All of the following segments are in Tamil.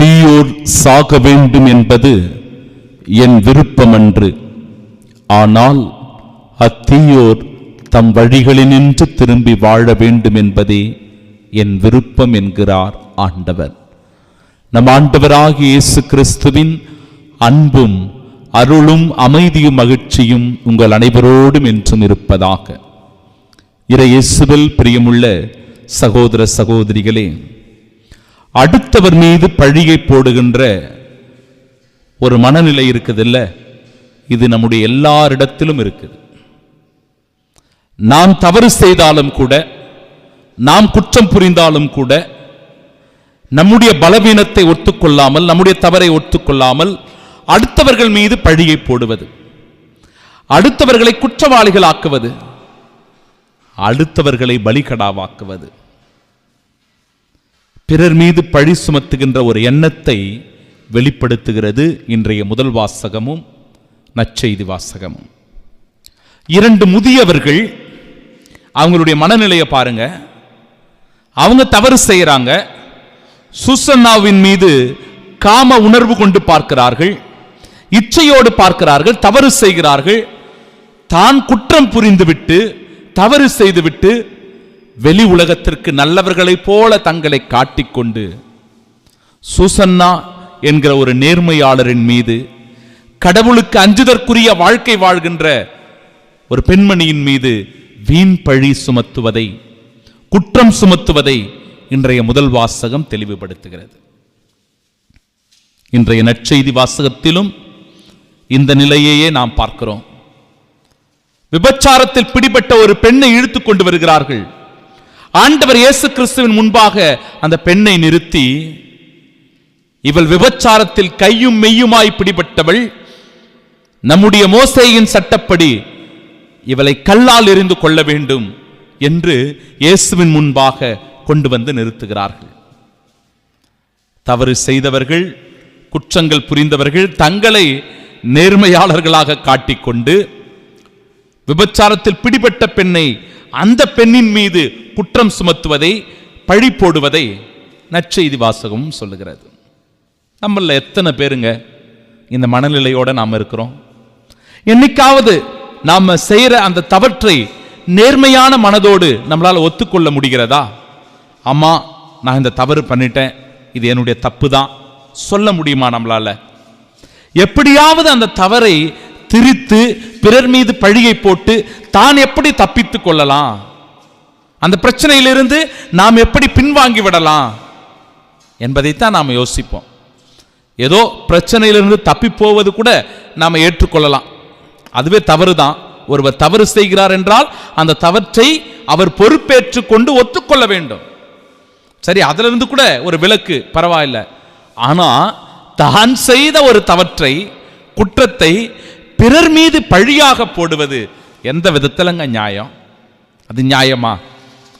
தீயோர் சாக வேண்டும் என்பது என் விருப்பமன்று, ஆனால் அத்தீயோர் தம் வழிகளினின்று திரும்பி வாழ வேண்டும் என்பதே என் விருப்பம் என்கிறார் ஆண்டவர். நம் ஆண்டவராகிய இயேசு கிறிஸ்துவின் அன்பும் அருளும் அமைதியும் மகிழ்ச்சியும் உங்கள் அனைவரோடும் என்றும் இருப்பதாக. இறை இயேசுவில் பிரியமுள்ள சகோதர சகோதரிகளே, அடுத்தவர் மீது பழியை போடுகின்ற ஒரு மனநிலை இருக்குதில்ல, இது நம்முடைய எல்லாரிடத்திலும் இருக்குது. நாம் தவறு செய்தாலும் கூட, நாம் குற்றம் புரிந்தாலும் கூட, நம்முடைய பலவீனத்தை ஒத்துக்கொள்ளாமல், நம்முடைய தவறை ஒத்துக்கொள்ளாமல் அடுத்தவர்கள் மீது பழியை போடுவது, அடுத்தவர்களை குற்றவாளிகள் ஆக்குவது, அடுத்தவர்களை பலிகடாவாக்குவது, பிறர் மீது பழி சுமத்துகின்ற ஒரு எண்ணத்தை வெளிப்படுத்துகிறது இன்றைய முதல் வாசகமும் நற்செய்தி வாசகமும். இரண்டு முதியவர்கள், அவங்களுடைய மனநிலையை பாருங்க. அவங்க தவறு செய்யறாங்க, சூசன்னாவின் மீது காம உணர்வு கொண்டு பார்க்கிறார்கள், இச்சையோடு பார்க்கிறார்கள், தவறு செய்கிறார்கள். தான் குற்றம் புரிந்துவிட்டு தவறு செய்துவிட்டு வெளி உலகத்திற்கு நல்லவர்களைப் போல தங்களை காட்டிக்கொண்டு சூசன்னா என்கிற ஒரு நேர்மையாளரின் மீது, கடவுளுக்கு அஞ்சுதற்குரிய வாழ்க்கை வாழ்கின்ற ஒரு பெண்மணியின் மீது வீண் பழி சுமத்துவதை, குற்றம் சுமத்துவதை இன்றைய முதல் வாசகம் தெளிவுபடுத்துகிறது. இன்றைய நற்செய்தி வாசகத்திலும் இந்த நிலையையே நாம் பார்க்கிறோம். விபச்சாரத்தில் பிடிபட்ட ஒரு பெண்ணை இழுத்துக் கொண்டு வருகிறார்கள். ஆண்டவர் இயேசு கிறிஸ்துவின் முன்பாக அந்த பெண்ணை நிறுத்தி, இவள் விபச்சாரத்தில் கையும் மெய்யுமாய் பிடிபட்டவள், நம்முடைய மோசேயின் சட்டப்படி இவளை கல்லால் எறிந்து கொள்ள வேண்டும் என்று இயேசுவின் முன்பாக கொண்டு வந்து நிறுத்துகிறார்கள். தவறு செய்தவர்கள், குற்றங்கள் புரிந்தவர்கள் தங்களை நேர்மையாளர்களாக காட்டிக்கொண்டு விபச்சாரத்தில் பிடிபட்ட பெண்ணை, அந்த பெண்ணின் மீது குற்றம் சுமத்துவதை, பழி போடுவதை நற்செய்தி வாசகமும் சொல்லுகிறது. நம்மள எத்தனை பேருங்க இந்த மனநிலையோட நாம் இருக்கிறோம்? என்னைக்காவது நாம செய்யற அந்த தவற்றை நேர்மையான மனதோடு நம்மளால ஒத்துக்கொள்ள முடிகிறதா? ஆமா, நான் இந்த தவறு பண்ணிட்டேன், இது என்னுடைய தப்பு தான் சொல்ல முடியுமா நம்மளால? எப்படியாவது அந்த தவறை திரித்து பிறர் மீது பழியை போட்டு தான் எப்படி தப்பித்துக் கொள்ளலாம், அந்த பிரச்சனையிலிருந்து நாம் எப்படி பின்வாங்கி விடலாம் என்பதைத்தான் நாம் யோசிப்போம். ஏதோ பிரச்சனையிலிருந்து தப்பி போவது கூட நாம் ஏற்றுக்கொள்ளலாம், அதுவே தவறு தான். ஒருவர் தவறு செய்கிறார் என்றால் அந்த தவற்றை அவர் பொறுப்பேற்று கொண்டு ஒத்துக்கொள்ள வேண்டும். சரி, அதிலிருந்து கூட ஒரு விலக்கு பரவாயில்லை. ஆனா தான் செய்த ஒரு தவற்றை, குற்றத்தை பிறர் மீது பழியாக போடுவது எந்த விதத்திலங்க நியாயம்? அது நியாயமா?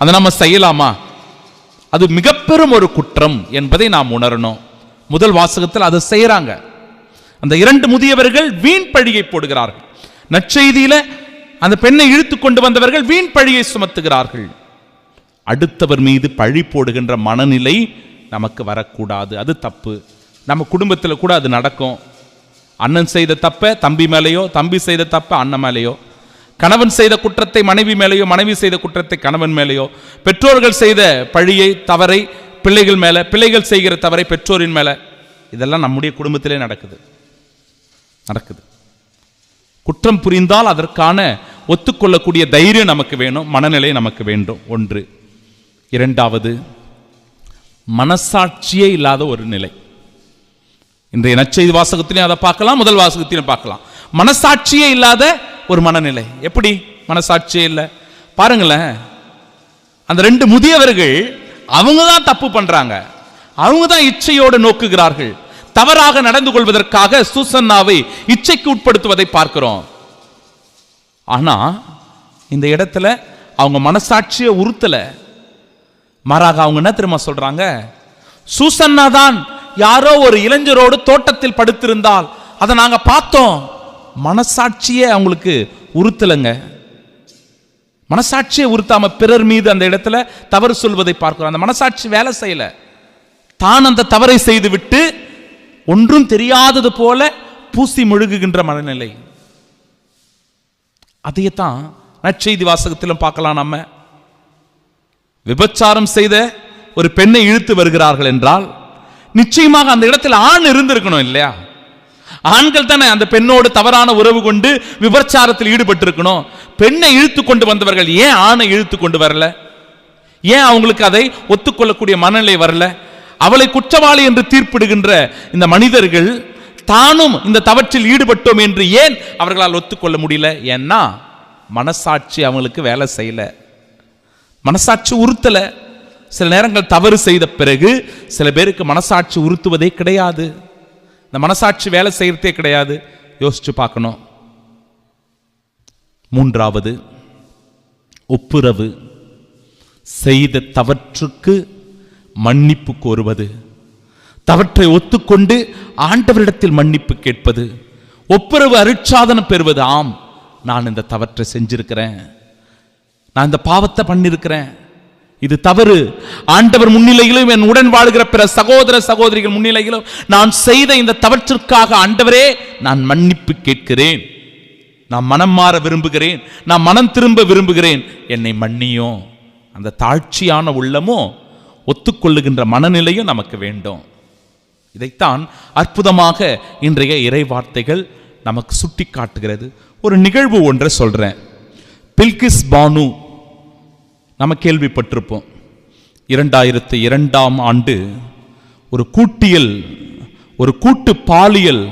அதை நம்ம செய்யலாமா? அது மிக பெரும் ஒரு குற்றம் என்பதை நாம் உணரணும். முதல் வாசகத்தில் அதை செய்யறாங்க. அந்த இரண்டு முதியவர்கள் வீண் பழியை போடுகிறார்கள். நற்செய்தியில அந்த பெண்ணை இழுத்து கொண்டு வந்தவர்கள் வீண் பழியை சுமத்துகிறார்கள். அடுத்தவர் மீது பழி போடுகின்ற மனநிலை நமக்கு வரக்கூடாது, அது தப்பு. நம்ம குடும்பத்தில் கூட அது நடக்கும். அண்ணன் செய்த தப்ப தம்பி மேலேயோ, தம்பி செய்த தப்ப அண்ணன் மேலேயோ, கணவன் செய்த குற்றத்தை மனைவி மேலேயோ, மனைவி செய்த குற்றத்தை கணவன் மேலேயோ, பெற்றோர்கள் செய்த பழியை, தவறை பிள்ளைகள் மேல, பிள்ளைகள் செய்கிற தவறை பெற்றோரின் மேல, இதெல்லாம் நம்முடைய குடும்பத்திலே நடக்குது. குற்றம் புரிந்தால் அதற்கான ஒத்துக்கொள்ளக்கூடிய தைரியம் நமக்கு வேணும், மனநிலை நமக்கு வேண்டும். ஒன்று. இரண்டாவது, மனசாட்சியே இல்லாத ஒரு நிலை. இன்றைய நற்செய்தி வாசகத்திலையும் அதை பார்க்கலாம், முதல் வாசகத்திலையும் பார்க்கலாம். மனசாட்சியே இல்லாத ஒரு மனநிலை. எப்படி மனசாட்சியே இல்லை? பாருங்களேன், அந்த ரெண்டு முதியவர்கள் அவங்க தான் தப்பு பண்றாங்க, அவங்க தான் இச்சையோடு நோக்குகிறார்கள். தவறாக நடந்து கொள்வதற்காக சூசன்னாவை இச்சைக்கு உட்படுத்துவதை பார்க்கிறோம். ஆனா இந்த இடத்துல அவங்க மனசாட்சியை உறுத்தல, மாறாக அவங்க என்ன தெரியுமா சொல்றாங்க? சூசன்னா தான் யாரோ ஒரு இளைஞரோடு தோட்டத்தில் படுத்திருந்தால் அதை நாங்க பார்த்தோம். மனசாட்சியே அவங்களுக்கு உறுத்தலைங்க. மனசாட்சியை உறுத்தாம பிறர் மீது அந்த இடத்துல தவறு சொல்வதை பார்க்கிறோம். அந்த மனசாட்சி வேலை செய்யல. தான் அந்த தவறை செய்துவிட்டு ஒன்றும் தெரியாதது போல பூசி முழுகுகின்ற மனநிலை. அதைத்தான் நற்செய்தி வாசகத்திலும் பார்க்கலாம். நம்ம விபச்சாரம் செய்த ஒரு பெண்ணை இழுத்து வருகிறார்கள் என்றால் நிச்சயமாக அந்த இடத்தில் ஆண் இருந்திருக்கணும் இல்லையா? ஆண்கள் தானே அந்த பெண்ணோடு தவறான உறவு கொண்டு விபச்சாரத்தில் ஈடுபட்டிருக்கணும். பெண்ணை இழுத்து கொண்டு வந்தவர்கள் ஏன் ஆணை இழுத்து கொண்டு வரல? ஏன் அவங்களுக்கு அதை ஒத்துக்கொள்ளக்கூடிய மனநிலை வரல? அவளை குற்றவாளி என்று தீர்ப்பிடுகின்ற இந்த மனிதர்கள் தானும் இந்த தவற்றில் ஈடுபட்டோம் என்று ஏன் அவர்களால் ஒத்துக்கொள்ள முடியல? ஏன்னா மனசாட்சி அவங்களுக்கு வேலை செய்யல, மனசாட்சி உறுத்தல. சில நேரங்கள் தவறு செய்த பிறகு சில பேருக்கு மனசாட்சி உறுத்துவதே கிடையாது, இந்த மனசாட்சி வேலை செய்யறதே கிடையாது. யோசிச்சு பார்க்கணும். மூன்றாவது, ஒப்புரவு. செய்த தவற்றுக்கு மன்னிப்பு கோருவது, தவற்றை ஒத்துக்கொண்டு ஆண்டவரிடத்தில் மன்னிப்பு கேட்பது, ஒப்புரவு அருட்சாதனம் பெறுவது. ஆம், நான் இந்த தவற்றை செஞ்சிருக்கிறேன், நான் இந்த பாவத்தை பண்ணிருக்கிறேன், இது தவறு. ஆண்டவர் முன்னிலையிலும் என் உடன் வாழ்கிற பிற சகோதர சகோதரிகள் முன்னிலையிலும் நான் செய்த இந்த தவற்றிற்காக ஆண்டவரே நான் மன்னிப்பு கேட்கிறேன், நான் மனம் மாற விரும்புகிறேன், நான் மனம் திரும்ப விரும்புகிறேன், என்னை மன்னியோ. அந்த தாழ்ச்சியான உள்ளமோ ஒத்துக்கொள்ளுகின்ற மனநிலையும் நமக்கு வேண்டும். இதைத்தான் அற்புதமாக இன்றைய இறை வார்த்தைகள் நமக்கு சுட்டி காட்டுகிறது. ஒரு நிகழ்வு ஒன்றை சொல்றேன். பில்கிஸ் பானு நம்ம கேள்விப்பட்டிருப்போம். 2002ஆம் ஆண்டு ஒரு கூட்டு பாலியல்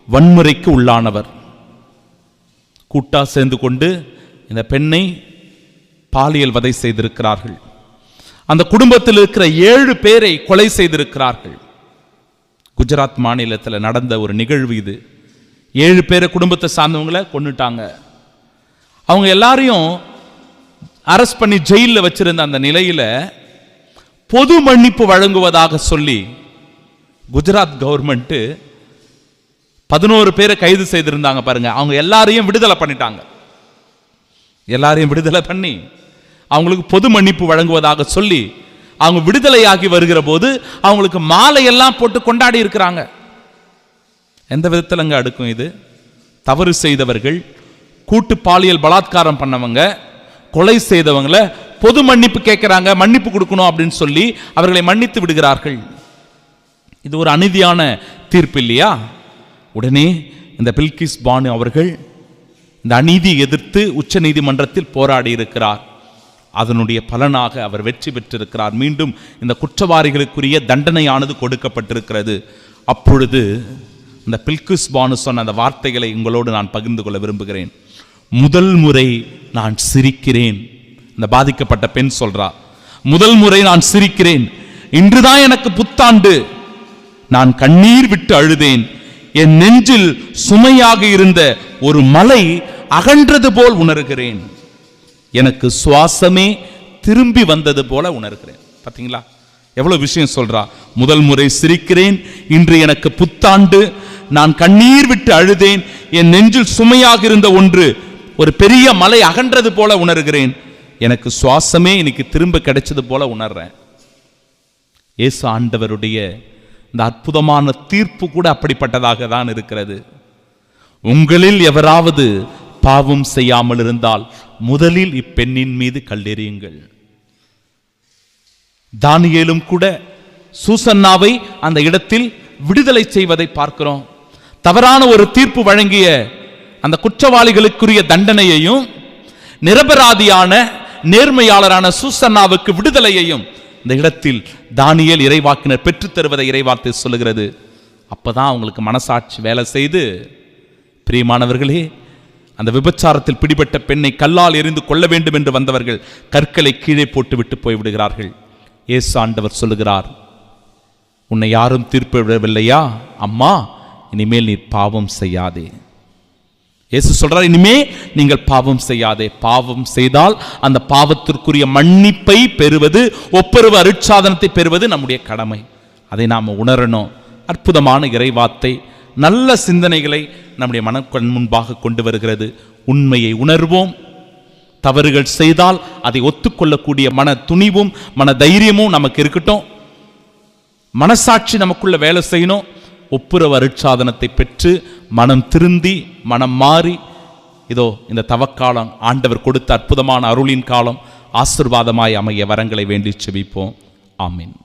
வன்முறைக்கு உள்ளானவர். கூட்டா சேர்ந்து கொண்டு இந்த பெண்ணை பாலியல் வதை செய்திருக்கிறார்கள். அந்த குடும்பத்தில் இருக்கிற 7 பேரை கொலை செய்திருக்கிறார்கள். குஜராத் மாநிலத்தில் நடந்த ஒரு நிகழ்வு இது. 7 பேரை குடும்பத்தை சார்ந்தவங்களை கொன்னுட்டாங்க. அவங்க எல்லாரையும் அரெஸ்ட் பண்ணி ஜெயிலில் வச்சிருந்த அந்த நிலையில பொது மன்னிப்பு வழங்குவதாக சொல்லி குஜராத் கவர்மெண்ட் 11 பேரை கைது செய்திருந்தாங்க பாருங்க. அவங்க எல்லாரையும் விடுதலை பண்ணிட்டாங்க. எல்லாரையும் விடுதலை பண்ணி அவங்களுக்கு பொது மன்னிப்பு வழங்குவதாக சொல்லி அவங்க விடுதலையாகி வருகிற போது அவங்களுக்கு மாலை எல்லாம் போட்டு கொண்டாடி இருக்கிறாங்க. எந்த விதத்தில் அங்க அடுக்கும் இது? தவறு செய்தவர்கள், கூட்டு பாலியல் பலாத்காரம் பண்ணவங்க, கொலை செய்தவங்களை பொது மன்னிப்பு கேட்கிறாங்க, மன்னிப்பு கொடுக்கணும் அப்படின்னு சொல்லி அவர்களை மன்னித்து விடுகிறார்கள். இது ஒரு அநீதியான தீர்ப்பு இல்லையா? உடனே இந்த பில்கிஸ் பானு அவர்கள் இந்த அநீதியை எதிர்த்து உச்ச நீதிமன்றத்தில் போராடி இருக்கிறார். அதனுடைய பலனாக அவர் வெற்றி பெற்றிருக்கிறார். மீண்டும் இந்த குற்றவாளிகளுக்குரிய தண்டனையானது கொடுக்கப்பட்டிருக்கிறது. அப்பொழுது இந்த பில்கிஸ் பானு சொன்ன அந்த வார்த்தைகளை உங்களோடு நான் பகிர்ந்து கொள்ள விரும்புகிறேன். முதல் முறை நான் சிரிக்கிறேன். இந்த பாதிக்கப்பட்ட பெண் சொல்றா, முதல் முறை நான் சிரிக்கிறேன், இன்றுதான் எனக்கு புத்தாண்டு, நான் கண்ணீர் விட்டு அழுதேன், என் நெஞ்சில் சுமையாக இருந்த ஒரு மலை அகன்றது போல் உணர்கிறேன், எனக்கு சுவாசமே திரும்பி வந்தது போல உணர்கிறேன். பாத்தீங்களா எவ்வளவு விஷயம் சொல்றா? முதல் முறை சிரிக்கிறேன், இன்று எனக்கு புத்தாண்டு, நான் கண்ணீர் விட்டு அழுதேன், என் நெஞ்சில் சுமையாக இருந்த ஒன்று ஒரு பெரிய மலை அகன்றது போல உணர்கிறேன், எனக்கு சுவாசமே இன்னைக்கு திரும்ப கிடைச்சது போல உணர்றேன். இயேசு ஆண்டவருடைய இந்த அற்புதமான தீர்ப்பு கூட அப்படிப்பட்டதாக தான் இருக்கிறது. உங்களில் எவராவது பாவம் செய்யாமல் இருந்தால் முதலில் இப்பெண்ணின் மீது கல்லெறியுங்கள். தானியேலும் கூட சூசன்னாவை அந்த இடத்தில் விடுதலை செய்வதை பார்க்கிறோம். தவறான ஒரு தீர்ப்பு வழங்கிய அந்த குற்றவாளிகளுக்குரிய தண்டனையையும் நிரபராதியான நேர்மையாளரான சூசன்னாவுக்கு விடுதலையையும் இந்த இடத்தில் தானியேல் இறைவாக்கினர் பெற்றுத் தருவதை இறைவார்த்தை சொல்லுகிறது. அப்பதான் அவங்களுக்கு மனசாட்சி வேலை செய்து, பிரியமானவர்களே, அந்த விபச்சாரத்தில் பிடிபட்ட பெண்ணை கல்லால் எறிந்து கொள்ள வேண்டும் என்று வந்தவர்கள் கற்களை கீழே போட்டு விட்டு போய்விடுகிறார்கள். இயேசு ஆண்டவர் சொல்லுகிறார், உன்னை யாரும் தீர்ப்பு விடவில்லையா அம்மா, இனிமேல் நீ பாவம் செய்யாதே. இயேசு சொல்றார், இனிமே நீங்கள் பாவம் செய்யாதே. பாவம் செய்தால் அந்த பாவத்திற்குரிய மன்னிப்பை பெறுவது, ஒப்புரவு அருட்சாதனத்தை பெறுவது நம்முடைய கடமை. அதை நாம் உணரணும். அற்புதமான இறைவார்த்தை நல்ல சிந்தனைகளை நம்முடைய மனக்கண் முன்பாக கொண்டு வருகிறது. உண்மையை உணர்வோம். தவறுகள் செய்தால் அதை ஒத்துக்கொள்ளக்கூடிய மன துணிவும் மன தைரியமும் நமக்கு இருக்கட்டும். மனசாட்சி நமக்குள்ள வேலை செய்யணும். ஒப்புரவு அருட்சாதனத்தை பெற்று மனம் திருந்தி மனம் மாறி இதோ இந்த தவக்காலம் ஆண்டவர் கொடுத்த அற்புதமான அருளின் காலம் ஆசீர்வாதமாய் அமைய வரங்களை வேண்டி செபிப்போம். ஆமீன்.